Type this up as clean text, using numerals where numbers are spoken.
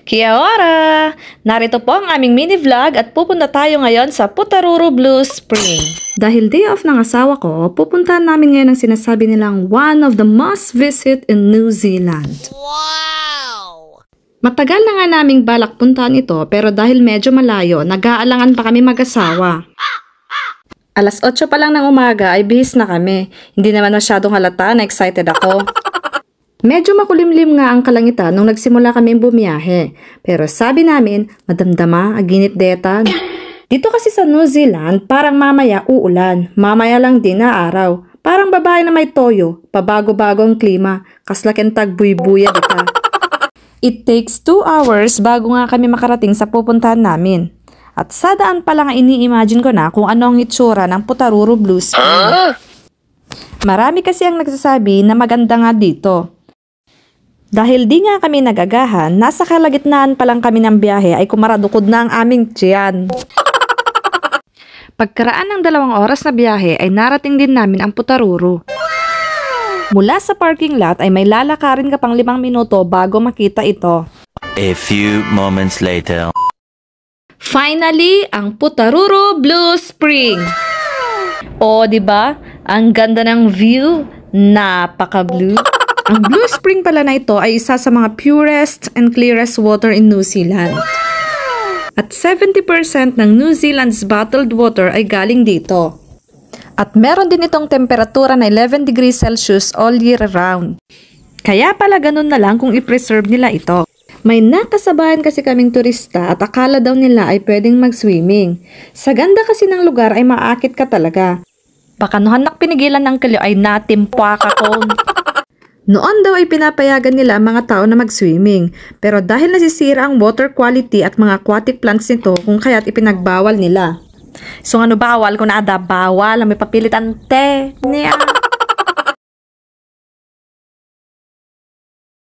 Kia ora! Narito po ang aming mini vlog at pupunta tayo ngayon sa Putaruru Blue Spring. Dahil day off ng asawa ko, pupuntahan namin ngayon ang sinasabi nilang one of the must visit in New Zealand. Wow! Matagal na nga naming balak puntahan ito pero dahil medyo malayo, nag-aalangan pa kami mag-asawa. Alas 8 pa lang ng umaga ay bihis na kami. Hindi naman masyadong halata na excited ako. Medyo makulimlim nga ang kalangitan nung nagsimula kaming bumiyahe. Pero sabi namin, madamdama, aginit detan. Dito kasi sa New Zealand, parang mamaya uulan. Mamaya lang din na araw. Parang babae na may toyo. Pabago-bago ang klima. Kaslakentag buy-buya dita. It takes 2 hours bago nga kami makarating sa pupuntahan namin. At sa daan pa lang ini-imagine ko na kung ano ang itsura ng Putaruru Blue Spring. Marami kasi ang nagsasabi na maganda nga dito. Dahil di nga kami nagagahan, nasa kalagitnaan pa lang kami ng biyahe ay kumaradukod na ang aming tiyan. Pagkaraan ng 2 oras na biyahe ay narating din namin ang Putaruru. Mula sa parking lot ay may lalakarin ka pang 5 minuto bago makita ito. A few moments later. Finally, ang Putaruru Blue Spring. O, di ba? Ang ganda ng view, napaka-blue. Ang Blue Spring pala na ito ay isa sa mga purest and clearest water in New Zealand. At 70% ng New Zealand's bottled water ay galing dito. At meron din itong temperatura na 11 degrees Celsius all year round. Kaya pala ganun na lang kung i-preserve nila ito. May nakasabayan kasi kaming turista at akala daw nila ay pwedeng mag-swimming. Sa ganda kasi ng lugar ay maakit ka talaga. Baka nuhanak pinigilan ng kalyo ay natimpa ka kon. Noon daw ay pinapayagan nila ang mga tao na mag-swimming, pero dahil nasisira ang water quality at mga aquatic plants nito kung kaya't ipinagbawal nila. So ano bawal? Kung naada bawal, may papilitan te niya.